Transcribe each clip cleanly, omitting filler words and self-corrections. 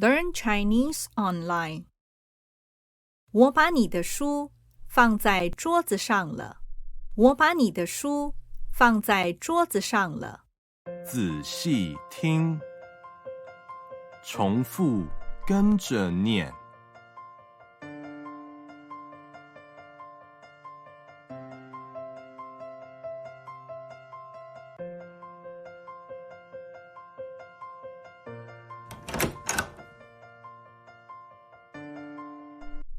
Learn Chinese online. 我把你的书放在桌子上了。我把你的书放在桌子上了。仔细听，重复跟着念。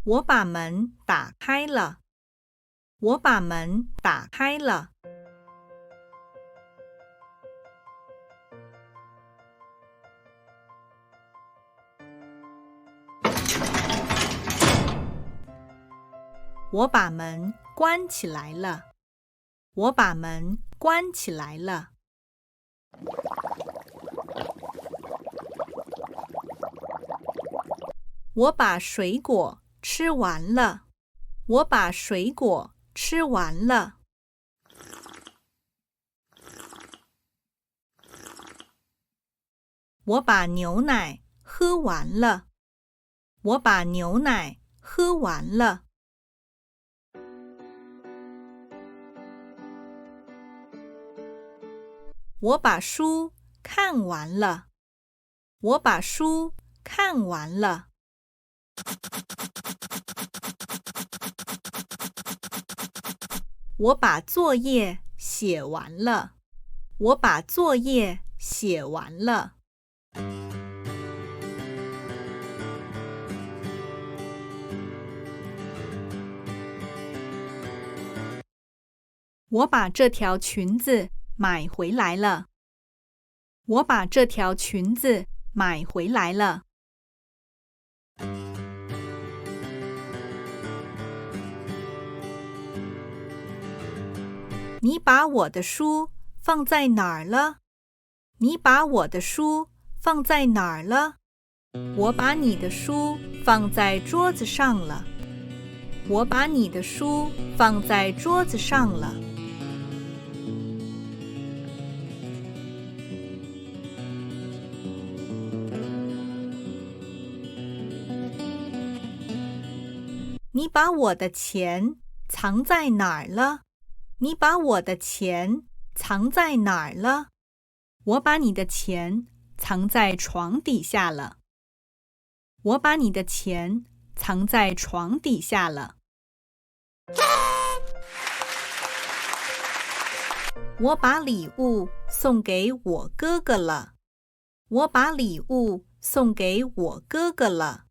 我把门打开了。我把门打开了。我把门关起来了。我把门关起来了。我把水果吃完了。我把水果吃完了。我把牛奶喝完了。我把牛奶喝完了。我把书看完了。我把书看完了。我把作业写完了。我把作业写完了。我把这条裙子买回来了。我把这条裙子买回来了。你把我的书放在哪儿了？你把我的书放在哪儿了？我把你的书放在桌子上了。我把你的书放在桌子上了。你把我的钱藏在哪儿了？你把我的钱藏在哪儿了？我把你的钱藏在床底下了。我把你的钱藏在床底下了。我把礼物送给我哥哥了。我把礼物送给我哥哥了。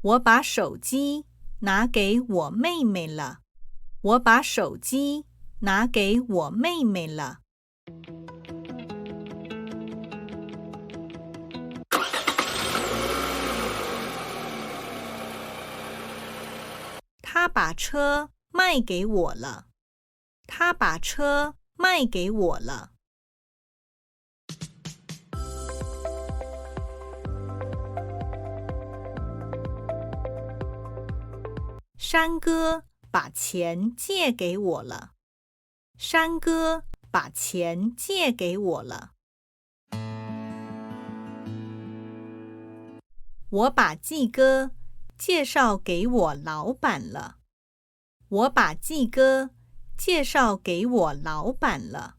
我把手机拿给我妹妹了。我把手机拿给我妹妹了。他把车卖给我了。他把车卖给我了。山哥把钱借给我了。山哥把钱借给我了。我把季哥介绍给我老板了。我把季哥介绍给我老板了。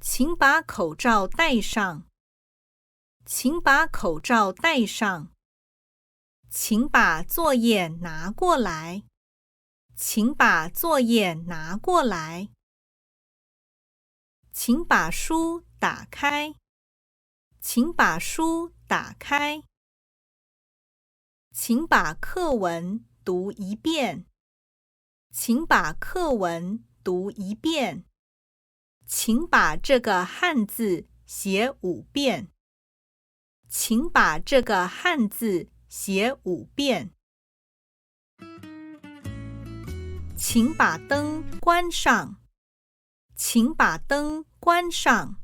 请把口罩戴上。请把口罩戴上。请把作业拿过来。请把作业拿过来。请把书打开。请把书打开。请把课文读一遍。请把课文读一遍。请把这个汉字写5遍。请把这个汉字写5遍。请把灯关上。请把灯关上。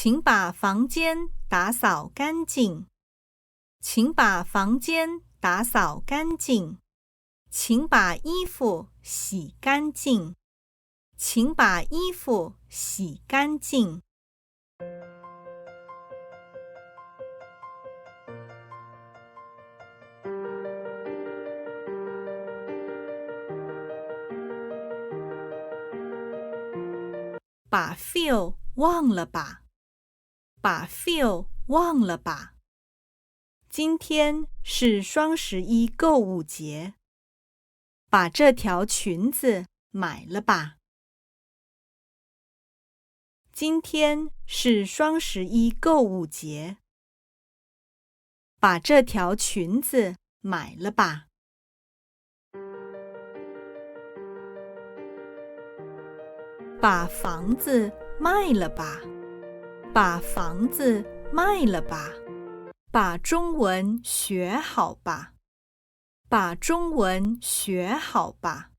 请把房间打扫干净。请把房间打扫干净。请把衣服洗干净。请把衣服洗干净。把 feel 忘了吧。把 feel 忘了吧。今天是双11购物节。把这条裙子买了吧。今天是双11购物节。把这条裙子买了吧。把房子卖了吧。把房子卖了吧。把中文学好吧。把中文学好吧。